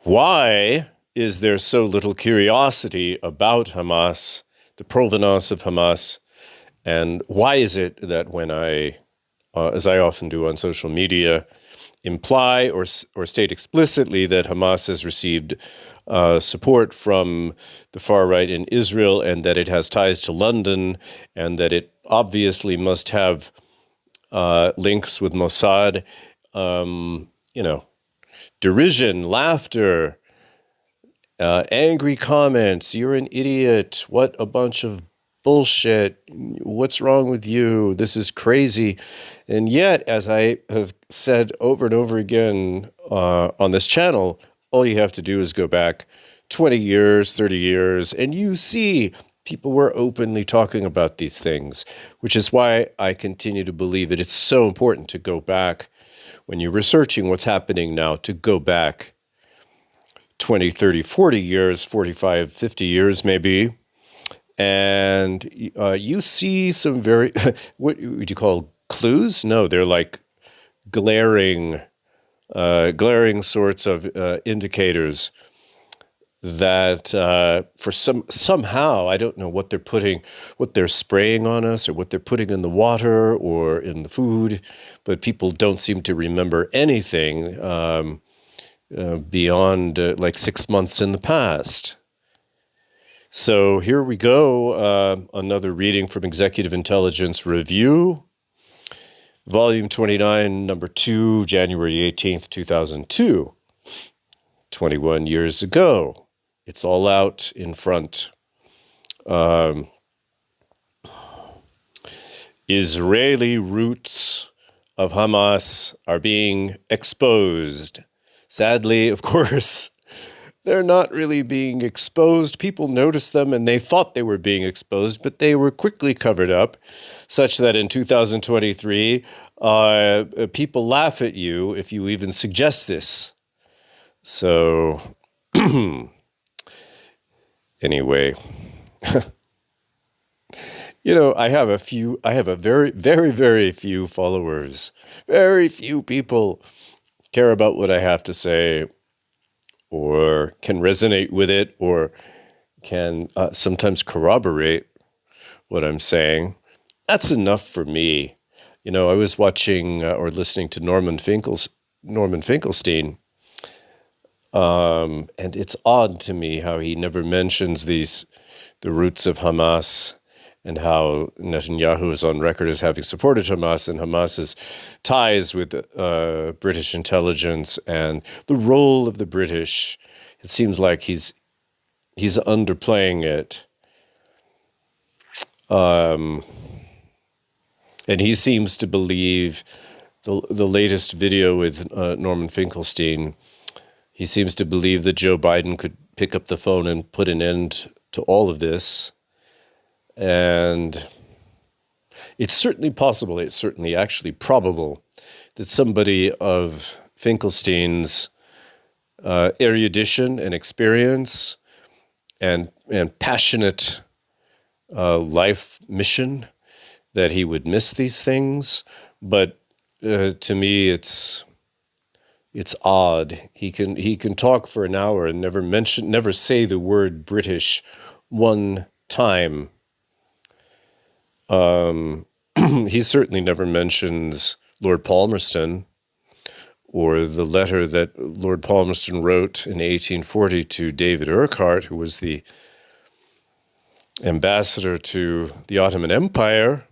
Why is there so little curiosity about Hamas, the provenance of Hamas, and why is it that when I, as I often do on social media, imply or state explicitly that Hamas has received support from the far right in Israel and that it has ties to London and that it obviously must have links with Mossad, derision, laughter, angry comments, you're an idiot, what a bunch of bullshit, what's wrong with you, this is crazy. And yet, as I have said over and over again on this channel, all you have to do is go back 20 years, 30 years, and you see people were openly talking about these things, which is why I continue to believe that it's so important to go back when you're researching what's happening now, to go back 20, 30, 40 years, 45, 50 years maybe, and you see some very, what would you call clues? No, they're like glaring sorts of indicators that for somehow, I don't know what they're spraying on us or what they're putting in the water or in the food, but people don't seem to remember anything beyond like 6 months in the past. So here we go, another reading from Executive Intelligence Review, Volume 29, Number 2, January 18th, 2002, 21 years ago. It's all out in front. Israeli roots of Hamas are being exposed. Sadly, of course, they're not really being exposed. People noticed them and they thought they were being exposed, but they were quickly covered up, such that in 2023, people laugh at you if you even suggest this. So, anyway, I have a very, very, very few followers. Very few people care about what I have to say, or can resonate with it, or can sometimes corroborate what I'm saying. That's enough for me. I was watching or listening to Norman Finkelstein, and it's odd to me how he never mentions the roots of Hamas, and how Netanyahu is on record as having supported Hamas, and Hamas's ties with British intelligence and the role of the British. It seems like he's underplaying it. And he seems to believe, the latest video with Norman Finkelstein, he seems to believe that Joe Biden could pick up the phone and put an end to all of this. And it's certainly possible, it's certainly actually probable, that somebody of Finkelstein's erudition and experience and passionate life mission, that he would miss these things. But to me, it's odd. He can talk for an hour and never say the word British one time. He certainly never mentions Lord Palmerston, or the letter that Lord Palmerston wrote in 1840 to David Urquhart, who was the ambassador to the Ottoman Empire,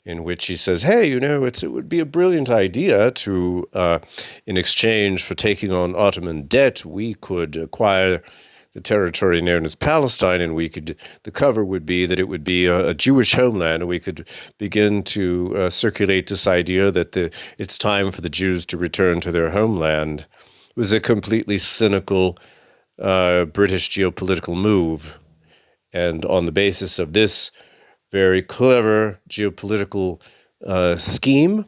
in which he says, hey, it would be a brilliant idea to, in exchange for taking on Ottoman debt, we could acquire the territory known as Palestine, and the cover would be that it would be a Jewish homeland, and we could begin to circulate this idea that it's time for the Jews to return to their homeland. It was a completely cynical British geopolitical move, and on the basis of this very clever geopolitical scheme,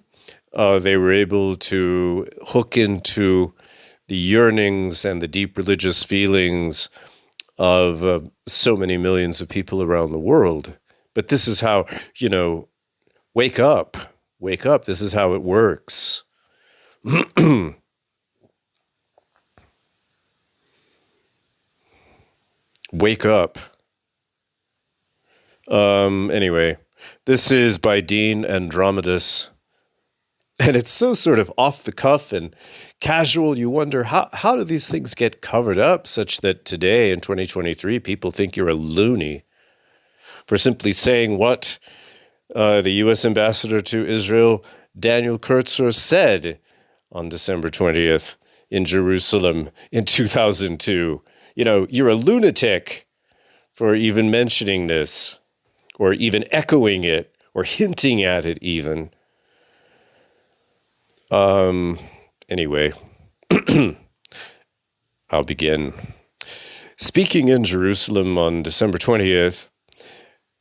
they were able to hook into the yearnings and the deep religious feelings of so many millions of people around the world. But this is how, wake up, this is how it works. Wake up. Anyway, this is by Dean Andromedus. And it's so sort of off the cuff and casual. You wonder, how do these things get covered up such that today in 2023, people think you're a loony for simply saying what the U.S. ambassador to Israel, Daniel Kurtzer, said on December 20th in Jerusalem in 2002. You know, you're a lunatic for even mentioning this, or even echoing it, or hinting at it even. Anyway, I'll begin. Speaking in Jerusalem on December 20th,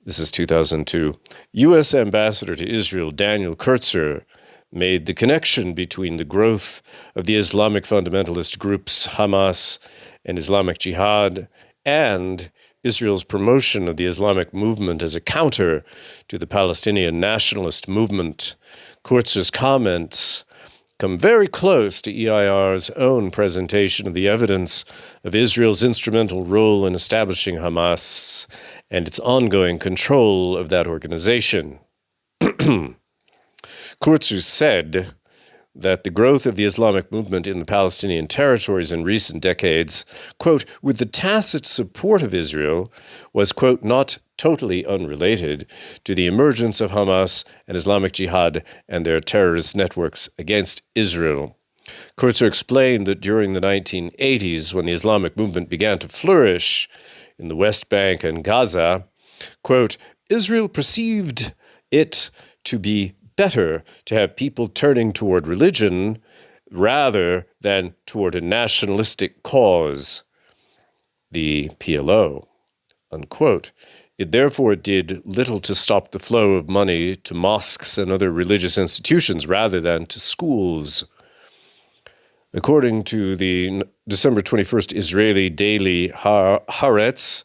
this is 2002, U.S. Ambassador to Israel Daniel Kurtzer made the connection between the growth of the Islamic fundamentalist groups Hamas and Islamic Jihad and Israel's promotion of the Islamic movement as a counter to the Palestinian nationalist movement. Kurtzer's comments come very close to EIR's own presentation of the evidence of Israel's instrumental role in establishing Hamas and its ongoing control of that organization. Kurtzer said that the growth of the Islamic movement in the Palestinian territories in recent decades, quote, with the tacit support of Israel, was, quote, not totally unrelated to the emergence of Hamas and Islamic Jihad and their terrorist networks against Israel. Kurtzer explained that during the 1980s, when the Islamic movement began to flourish in the West Bank and Gaza, quote, Israel perceived it to be better to have people turning toward religion rather than toward a nationalistic cause, the PLO, unquote. It therefore did little to stop the flow of money to mosques and other religious institutions rather than to schools. According to the December 21st Israeli daily Haaretz,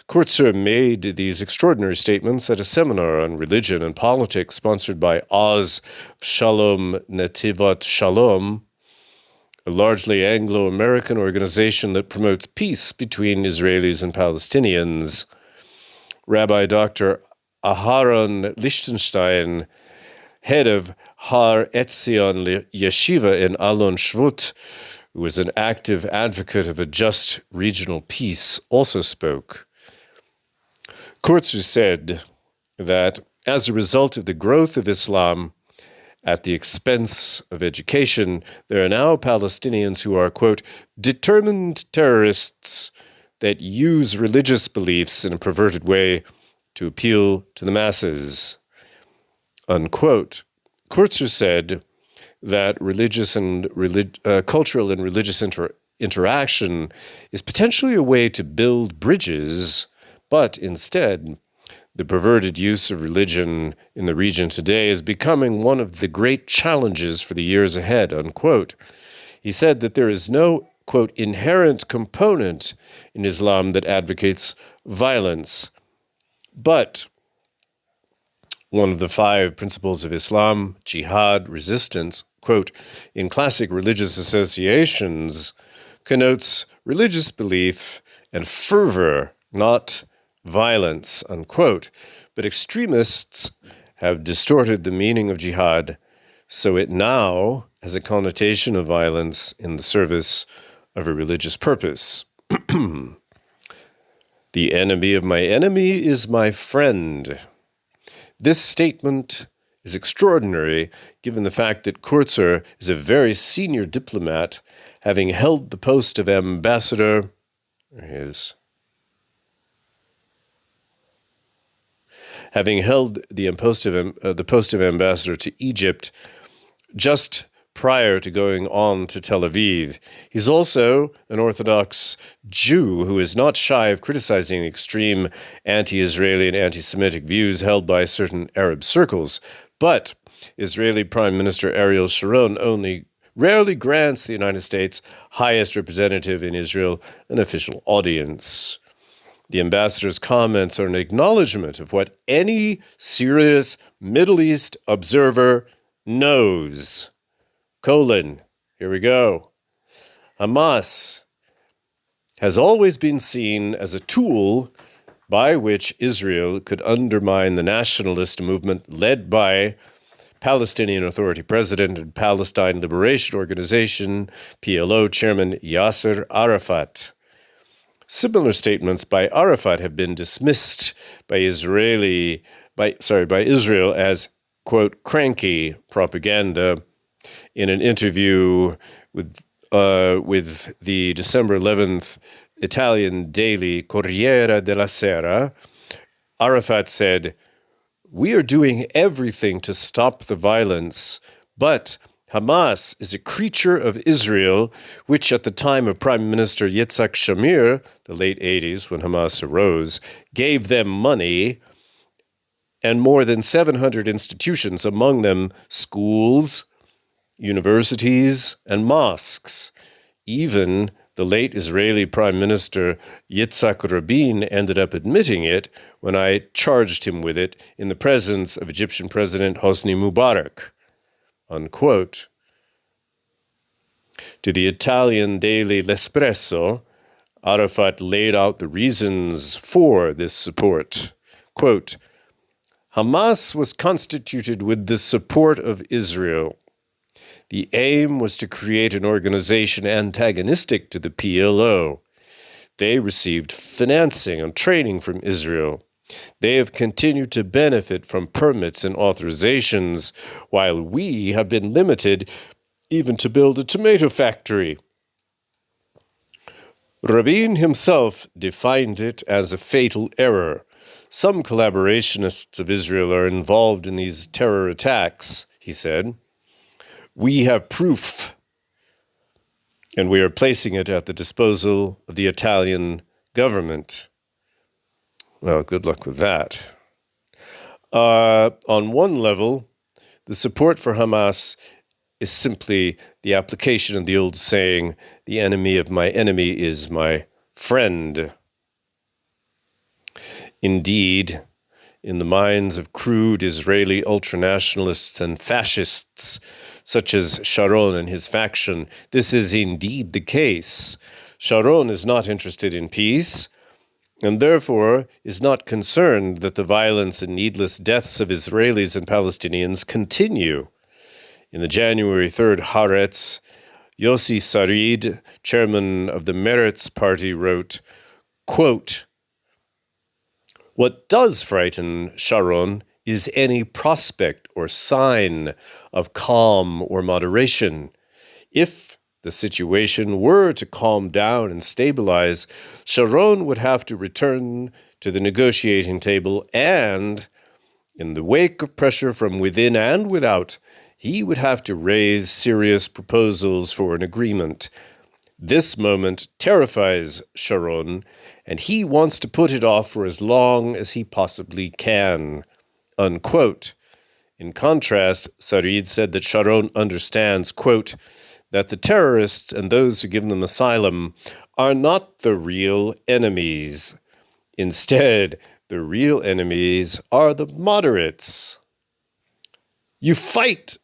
Kurtzer made these extraordinary statements at a seminar on religion and politics sponsored by Oz Shalom Netivot Shalom, a largely Anglo-American organization that promotes peace between Israelis and Palestinians. Rabbi Dr. Aharon Lichtenstein, head of Har Etzion Yeshiva in Alon Shvut, who was an active advocate of a just regional peace, also spoke. Kurtzer said that as a result of the growth of Islam at the expense of education, there are now Palestinians who are, quote, determined terrorists that use religious beliefs in a perverted way to appeal to the masses, unquote. Kurtzer said that religious and cultural and religious interaction is potentially a way to build bridges, but instead, the perverted use of religion in the region today is becoming one of the great challenges for the years ahead, unquote. He said that there is no, quote, inherent component in Islam that advocates violence, but one of the 5 principles of Islam, jihad, resistance, quote, in classic religious associations, connotes religious belief and fervor, not violence, unquote. But extremists have distorted the meaning of jihad, so it now has a connotation of violence in the service of a religious purpose. The enemy of my enemy is my friend. This statement is extraordinary given the fact that Kurtzer is a very senior diplomat, having held the post of ambassador. There he is. Having held the post of ambassador to Egypt just prior to going on to Tel Aviv. He's also an Orthodox Jew who is not shy of criticizing extreme anti-Israeli and anti-Semitic views held by certain Arab circles. But Israeli Prime Minister Ariel Sharon only rarely grants the United States' highest representative in Israel an official audience. The ambassador's comments are an acknowledgement of what any serious Middle East observer knows. Here we go. Hamas has always been seen as a tool by which Israel could undermine the nationalist movement led by Palestinian Authority President and Palestine Liberation Organization, PLO Chairman Yasser Arafat. Similar statements by Arafat have been dismissed by Israel as, quote, cranky propaganda in an interview with the December 11th Italian daily Corriere della Sera. Arafat said, "We are doing everything to stop the violence, but Hamas is a creature of Israel, which at the time of Prime Minister Yitzhak Shamir, the late 80s when Hamas arose, gave them money and more than 700 institutions, among them schools, universities, and mosques. Even the late Israeli Prime Minister Yitzhak Rabin ended up admitting it when I charged him with it in the presence of Egyptian President Hosni Mubarak." Unquote. To the Italian daily L'Espresso, Arafat laid out the reasons for this support. Quote, "Hamas was constituted with the support of Israel. The aim was to create an organization antagonistic to the PLO. They received financing and training from Israel. They have continued to benefit from permits and authorizations, while we have been limited even to build a tomato factory." Rabin himself defined it as a fatal error. "Some collaborationists of Israel are involved in these terror attacks," he said. "We have proof, and we are placing it at the disposal of the Italian government." Well, good luck with that. On one level, the support for Hamas is simply the application of the old saying, "The enemy of my enemy is my friend." Indeed, in the minds of crude Israeli ultranationalists and fascists, such as Sharon and his faction, this is indeed the case. Sharon is not interested in peace, and therefore is not concerned that the violence and needless deaths of Israelis and Palestinians continue. In the January 3rd Haaretz, Yossi Sarid, chairman of the Meretz party, wrote, quote, "What does frighten Sharon is any prospect or sign of calm or moderation. If the situation were to calm down and stabilize, Sharon would have to return to the negotiating table and, in the wake of pressure from within and without, he would have to raise serious proposals for an agreement. This moment terrifies Sharon, and he wants to put it off for as long as he possibly can." Unquote. In contrast, Sarid said that Sharon understands, quote, "that the terrorists and those who give them asylum are not the real enemies. Instead, the real enemies are the moderates. You fight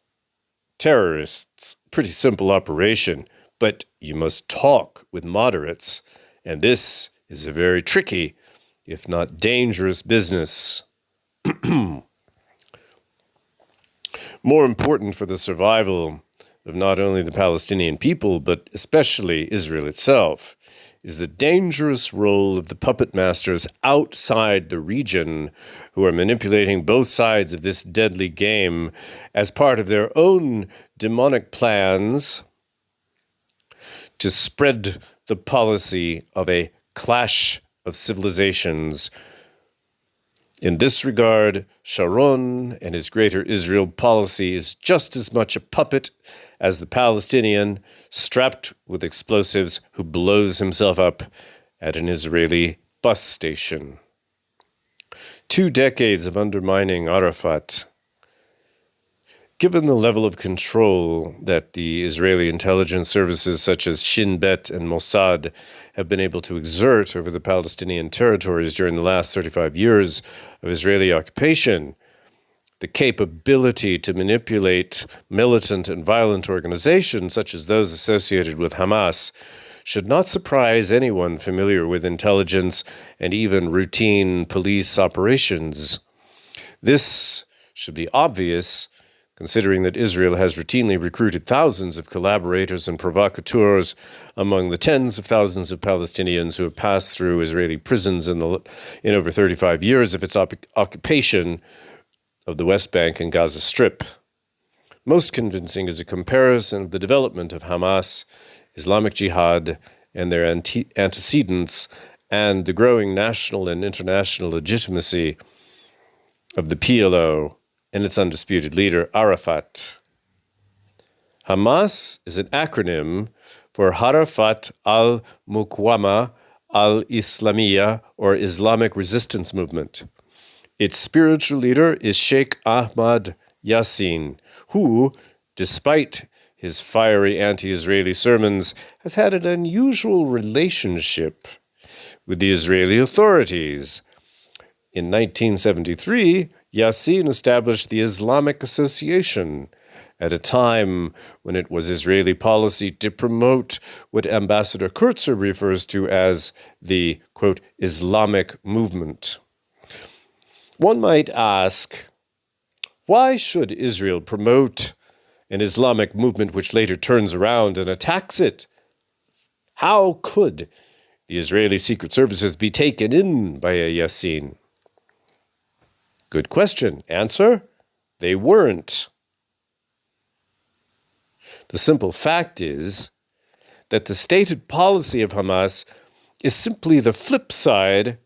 terrorists, pretty simple operation, but you must talk with moderates, and this is a very tricky, if not dangerous, business. More important for the survival of not only the Palestinian people, but especially Israel itself, is the dangerous role of the puppet masters outside the region who are manipulating both sides of this deadly game as part of their own demonic plans to spread the policy of a clash of civilizations. In this regard, Sharon and his Greater Israel policy is just as much a puppet as the Palestinian strapped with explosives who blows himself up at an Israeli bus station. 2 decades of undermining Arafat. Given the level of control that the Israeli intelligence services such as Shin Bet and Mossad have been able to exert over the Palestinian territories during the last 35 years of Israeli occupation, the capability to manipulate militant and violent organizations such as those associated with Hamas should not surprise anyone familiar with intelligence and even routine police operations. This should be obvious, considering that Israel has routinely recruited thousands of collaborators and provocateurs among the tens of thousands of Palestinians who have passed through Israeli prisons in over 35 years of its occupation of the West Bank and Gaza Strip. Most convincing is a comparison of the development of Hamas, Islamic Jihad, and their antecedents, and the growing national and international legitimacy of the PLO and its undisputed leader, Arafat. Hamas is an acronym for Harafat al-Muqawama al-Islamiyya, or Islamic Resistance Movement. Its spiritual leader is Sheikh Ahmad Yassin, who, despite his fiery anti-Israeli sermons, has had an unusual relationship with the Israeli authorities. In 1973, Yassin established the Islamic Association at a time when it was Israeli policy to promote what Ambassador Kurtzer refers to as the, quote, Islamic movement. One might ask, why should Israel promote an Islamic movement which later turns around and attacks it? How could the Israeli secret services be taken in by a Yassin? Good question. Answer: they weren't. The simple fact is that the stated policy of Hamas is simply the flip side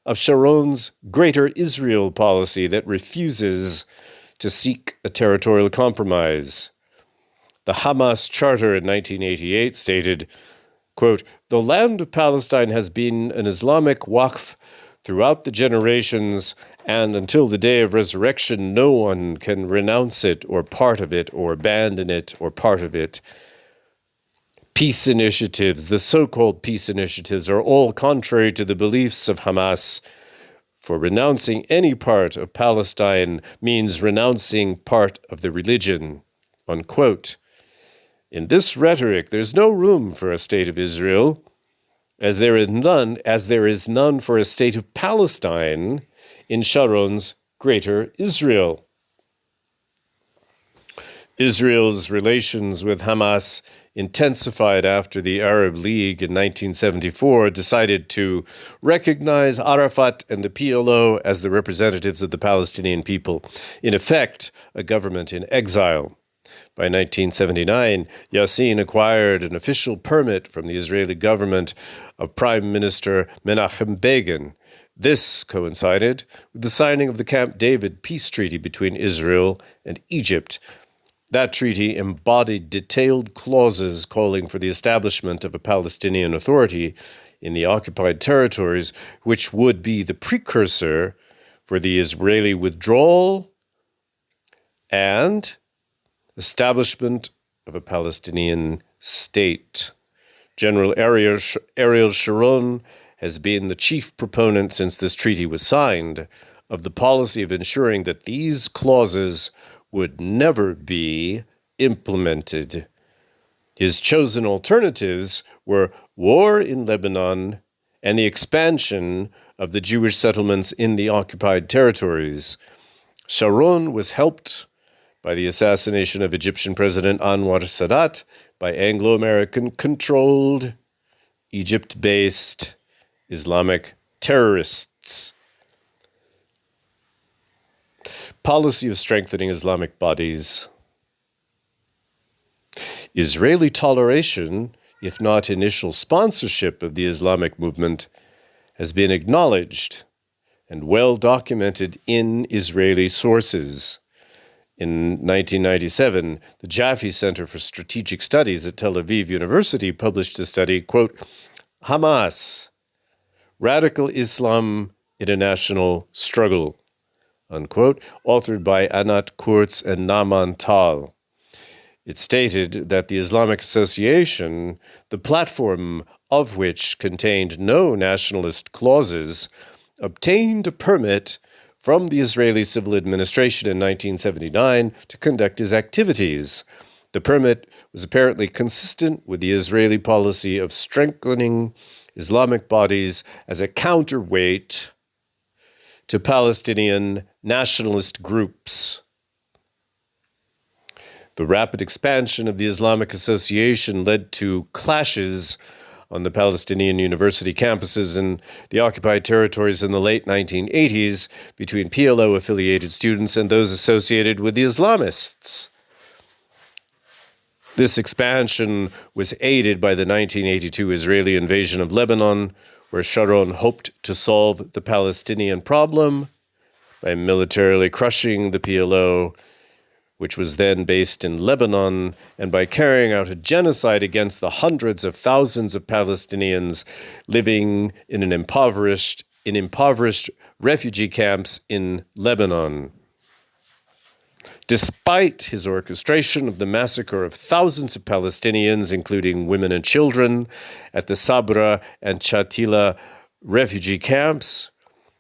of Sharon's Greater Israel policy that refuses to seek a territorial compromise. The Hamas Charter in 1988 stated, quote, "The land of Palestine has been an Islamic waqf throughout the generations, and until the day of resurrection, no one can renounce it or part of it or abandon it or part of it. Peace initiatives, the so-called peace initiatives, are all contrary to the beliefs of Hamas, for renouncing any part of Palestine means renouncing part of the religion," unquote. In this rhetoric, there's no room for a state of Israel, as there is none for a state of Palestine in Sharon's Greater Israel. Israel's relations with Hamas intensified after the Arab League in 1974 decided to recognize Arafat and the PLO as the representatives of the Palestinian people, in effect, a government in exile. By 1979, Yassin acquired an official permit from the Israeli government of Prime Minister Menachem Begin. This coincided with the signing of the Camp David peace treaty between Israel and Egypt. That treaty embodied detailed clauses calling for the establishment of a Palestinian Authority in the occupied territories, which would be the precursor for the Israeli withdrawal and establishment of a Palestinian state. General Ariel Sharon has been the chief proponent since this treaty was signed of the policy of ensuring that these clauses would never be implemented. His chosen alternatives were war in Lebanon and the expansion of the Jewish settlements in the occupied territories. Sharon was helped by the assassination of Egyptian President Anwar Sadat by Anglo-American-controlled, Egypt-based Islamic terrorists. Policy of strengthening Islamic bodies. Israeli toleration, if not initial sponsorship of the Islamic movement, has been acknowledged and well documented in Israeli sources. In 1997, the Jaffe Center for Strategic Studies at Tel Aviv University published a study, quote, "Hamas, Radical Islam International Struggle," unquote, authored by Anat Kurtz and Naaman Tal. It stated that the Islamic Association, the platform of which contained no nationalist clauses, obtained a permit from the Israeli civil administration in 1979 to conduct its activities. The permit was apparently consistent with the Israeli policy of strengthening Islamic bodies as a counterweight to Palestinian nationalist groups. The rapid expansion of the Islamic Association led to clashes on the Palestinian university campuses in the occupied territories in the late 1980s between PLO-affiliated students and those associated with the Islamists. This expansion was aided by the 1982 Israeli invasion of Lebanon, where Sharon hoped to solve the Palestinian problem by militarily crushing the PLO, which was then based in Lebanon, and by carrying out a genocide against the hundreds of thousands of Palestinians living in impoverished refugee camps in Lebanon. Despite his orchestration of the massacre of thousands of Palestinians, including women and children, at the Sabra and Shatila refugee camps,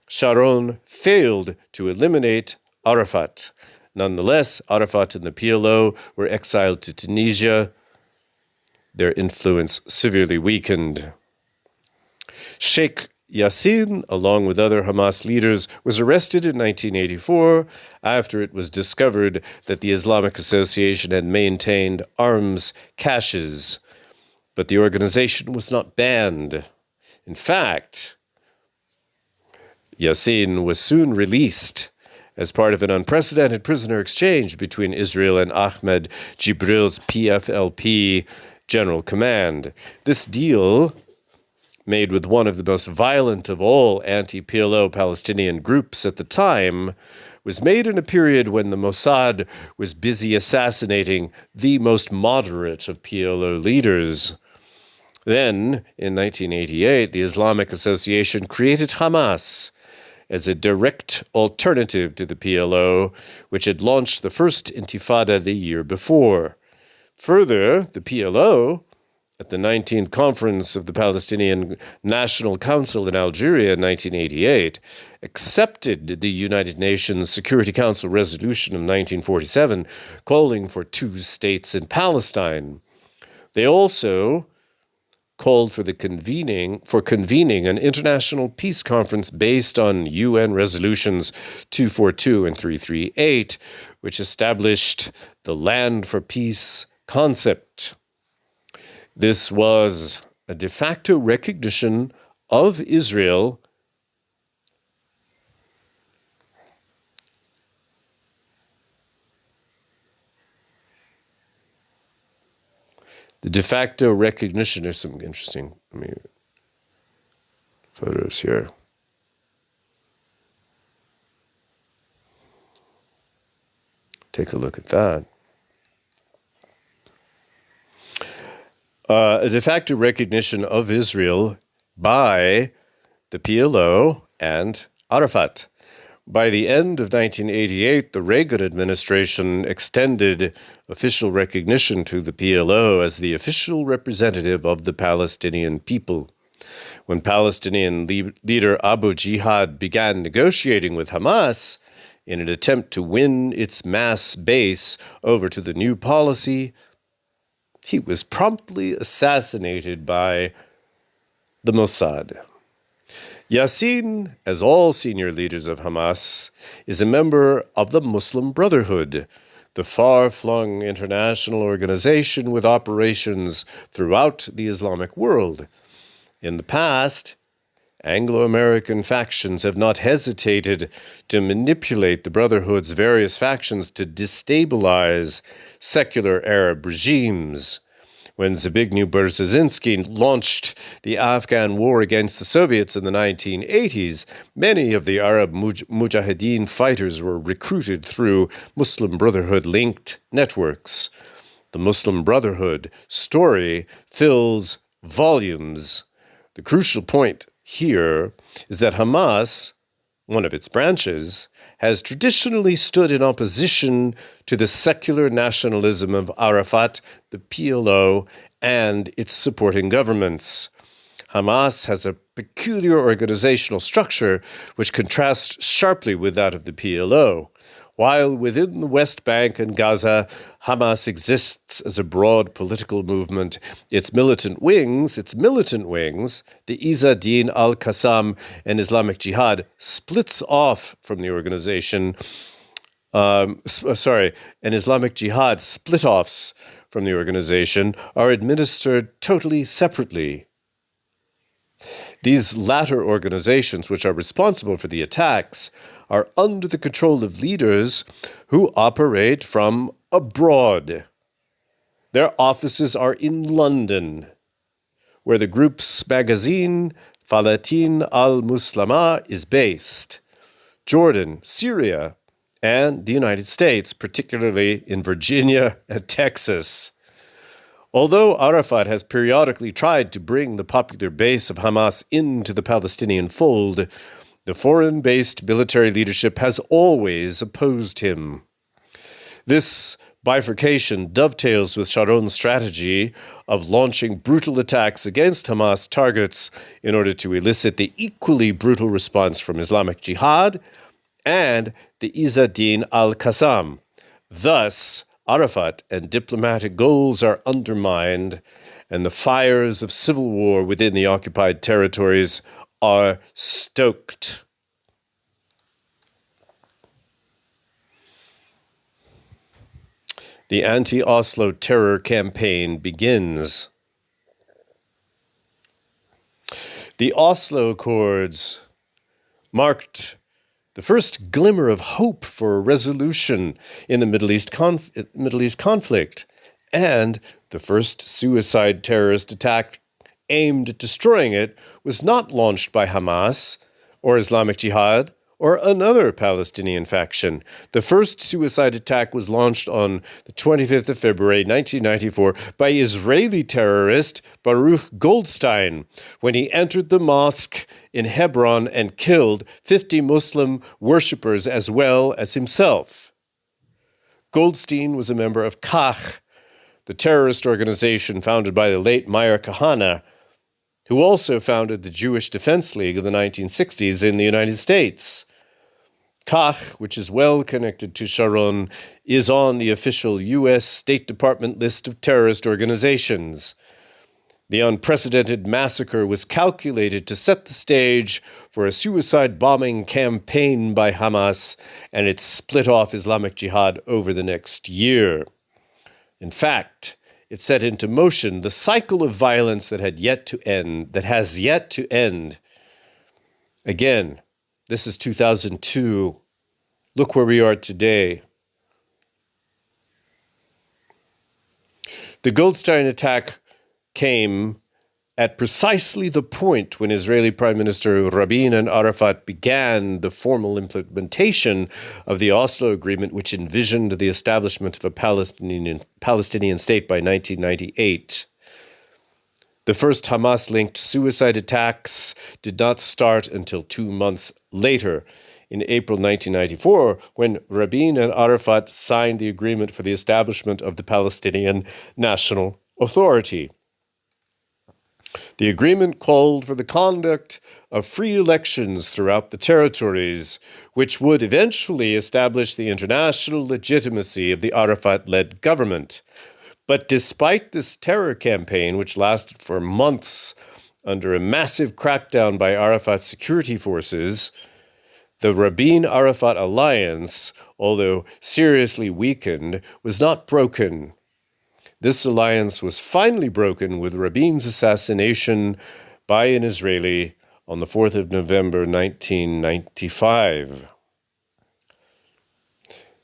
Sharon failed to eliminate Arafat. Nonetheless, Arafat and the PLO were exiled to Tunisia, their influence severely weakened. Sheikh Yassin, along with other Hamas leaders, was arrested in 1984 after it was discovered that the Islamic Association had maintained arms caches, but the organization was not banned. In fact, Yassin was soon released as part of an unprecedented prisoner exchange between Israel and Ahmed Jibril's PFLP General Command. This deal, made with one of the most violent of all anti-PLO Palestinian groups at the time, was made in a period when the Mossad was busy assassinating the most moderate of PLO leaders. Then, in 1988, the Islamic Association created Hamas as a direct alternative to the PLO, which had launched the first intifada the year before. Further, the PLO, at the 19th Conference of the Palestinian National Council in Algeria in 1988, accepted the United Nations Security Council resolution of 1947 calling for two states in Palestine. They also called for convening an international peace conference based on UN resolutions 242 and 338, which established the land for peace concept. This was a de facto recognition of Israel there's some interesting photos here. Take a look at that. A de facto recognition of Israel by the PLO and Arafat. By the end of 1988, the Reagan administration extended official recognition to the PLO as the official representative of the Palestinian people. When Palestinian leader Abu Jihad began negotiating with Hamas in an attempt to win its mass base over to the new policy, he was promptly assassinated by the Mossad. Yassin, as all senior leaders of Hamas, is a member of the Muslim Brotherhood, the far-flung international organization with operations throughout the Islamic world. In the past, Anglo-American factions have not hesitated to manipulate the Brotherhood's various factions to destabilize secular Arab regimes. When Zbigniew Brzezinski launched the Afghan war against the Soviets in the 1980s, many of the Arab Mujahideen fighters were recruited through Muslim Brotherhood-linked networks. The Muslim Brotherhood story fills volumes. The crucial point here is that Hamas, one of its branches, has traditionally stood in opposition to the secular nationalism of Arafat, the PLO, and its supporting governments. Hamas has a peculiar organizational structure which contrasts sharply with that of the PLO. While within the West Bank and Gaza, Hamas exists as a broad political movement, its militant wings, the Izz-ad-Din al-Qassam and Islamic Jihad, splits off from the organization. And Islamic Jihad split-offs from the organization are administered totally separately. These latter organizations, which are responsible for the attacks, are under the control of leaders who operate from abroad. Their offices are in London, where the group's magazine, Falatin al-Muslama, is based, Jordan, Syria, and the United States, particularly in Virginia and Texas. Although Arafat has periodically tried to bring the popular base of Hamas into the Palestinian fold, the foreign-based military leadership has always opposed him. This bifurcation dovetails with Sharon's strategy of launching brutal attacks against Hamas targets in order to elicit the equally brutal response from Islamic Jihad and the Izz-ad-Din al-Qassam. Thus, Arafat and diplomatic goals are undermined, and the fires of civil war within the occupied territories are stoked. The anti-Oslo terror campaign begins. The Oslo Accords marked the first glimmer of hope for a resolution in the Middle East conflict, and the first suicide terrorist attack aimed at destroying it was not launched by Hamas or Islamic Jihad or another Palestinian faction. The first suicide attack was launched on the 25th of February, 1994, by Israeli terrorist Baruch Goldstein when he entered the mosque in Hebron and killed 50 Muslim worshippers as well as himself. Goldstein was a member of Kach, the terrorist organization founded by the late Meir Kahane, who also founded the Jewish Defense League of the 1960s in the United States. Kach, which is well connected to Sharon, is on the official U.S. State Department list of terrorist organizations. The unprecedented massacre was calculated to set the stage for a suicide bombing campaign by Hamas and its split-off Islamic Jihad over the next year. In fact, it set into motion the cycle of violence that has yet to end. Again, this is 2002. Look where we are today. The Goldstein attack came at precisely the point when Israeli Prime Minister Rabin and Arafat began the formal implementation of the Oslo Agreement, which envisioned the establishment of a Palestinian state by 1998. The first Hamas-linked suicide attacks did not start until 2 months later, in April 1994, when Rabin and Arafat signed the agreement for the establishment of the Palestinian National Authority. The agreement called for the conduct of free elections throughout the territories, which would eventually establish the international legitimacy of the Arafat-led government. But despite this terror campaign, which lasted for months under a massive crackdown by Arafat's security forces, the Rabin-Arafat alliance, although seriously weakened, was not broken. This alliance was finally broken with Rabin's assassination by an Israeli on the 4th of November, 1995.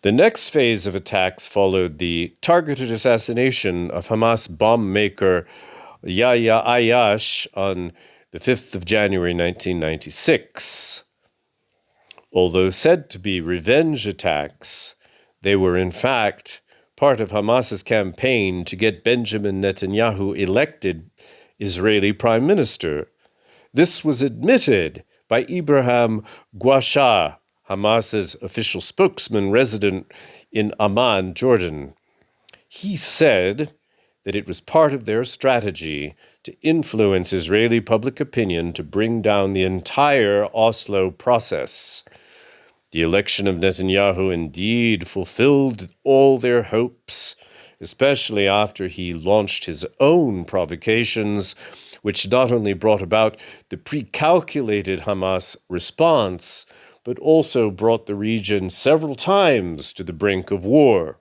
The next phase of attacks followed the targeted assassination of Hamas bomb maker Yahya Ayash on the 5th of January, 1996. Although said to be revenge attacks, they were in fact part of Hamas's campaign to get Benjamin Netanyahu elected Israeli prime minister. This was admitted by Ibrahim Guasha, Hamas's official spokesman resident in Amman, Jordan. He said that it was part of their strategy to influence Israeli public opinion to bring down the entire Oslo process. The election of Netanyahu indeed fulfilled all their hopes, especially after he launched his own provocations, which not only brought about the pre-calculated Hamas response, but also brought the region several times to the brink of war.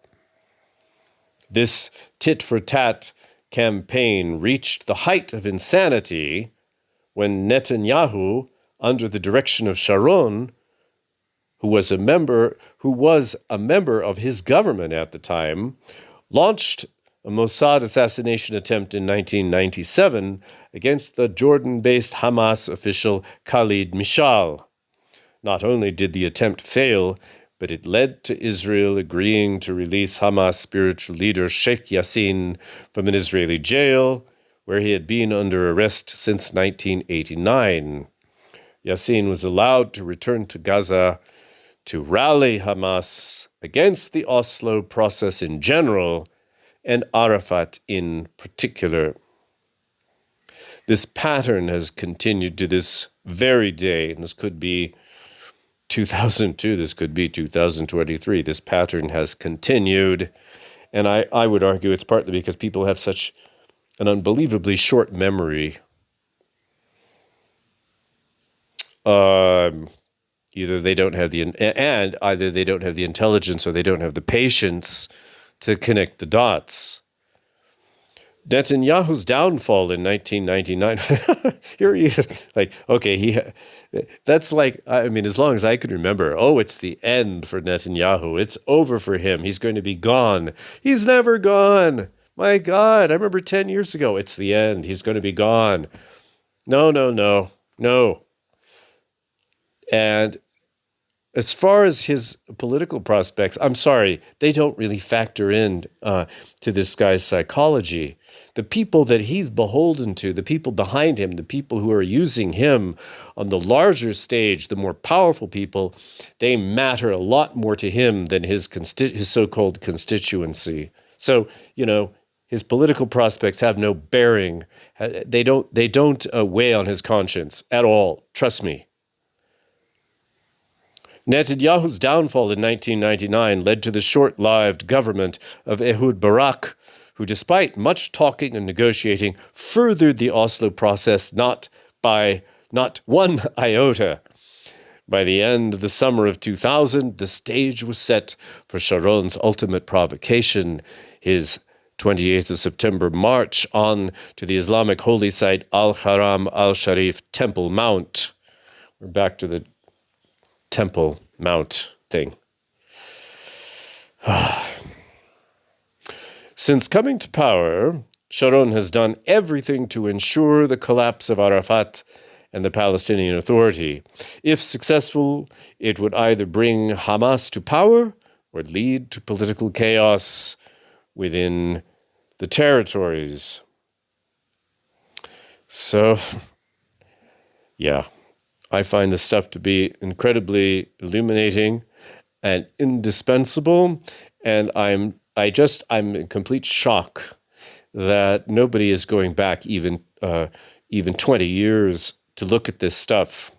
This tit-for-tat campaign reached the height of insanity when Netanyahu, under the direction of Sharon, who was a member of his government at the time, launched a Mossad assassination attempt in 1997 against the Jordan-based Hamas official Khalid Mishal. Not only did the attempt fail, but it led to Israel agreeing to release Hamas spiritual leader Sheikh Yassin from an Israeli jail, where he had been under arrest since 1989. Yassin was allowed to return to Gaza to rally Hamas against the Oslo process in general, and Arafat in particular. This pattern has continued to this very day, and this could be 2002, this could be 2023. This pattern has continued, and I would argue it's partly because people have such an unbelievably short memory. Either they don't have the intelligence or they don't have the patience to connect the dots. Netanyahu's downfall in 1999, here he is, that's like, as long as I can remember, it's the end for Netanyahu. It's over for him. He's going to be gone. He's never gone. My God, I remember 10 years ago, it's the end. He's going to be gone. No. And as far as his political prospects, I'm sorry, they don't really factor in to this guy's psychology. The people that he's beholden to, the people behind him, the people who are using him on the larger stage, the more powerful people, they matter a lot more to him than his so-called constituency. So, his political prospects have no bearing. They don't weigh on his conscience at all. Trust me. Netanyahu's downfall in 1999 led to the short-lived government of Ehud Barak, who, despite much talking and negotiating, furthered the Oslo process not one iota. By the end of the summer of 2000, the stage was set for Sharon's ultimate provocation, his 28th of September march on to the Islamic holy site Al-Haram Al-Sharif Temple Mount. We're back to the Temple Mount thing. Since coming to power, Sharon has done everything to ensure the collapse of Arafat and the Palestinian Authority. If successful, it would either bring Hamas to power or lead to political chaos within the territories. So, yeah. I find this stuff to be incredibly illuminating and indispensable, and I'm in complete shock that nobody is going back even 20 years to look at this stuff.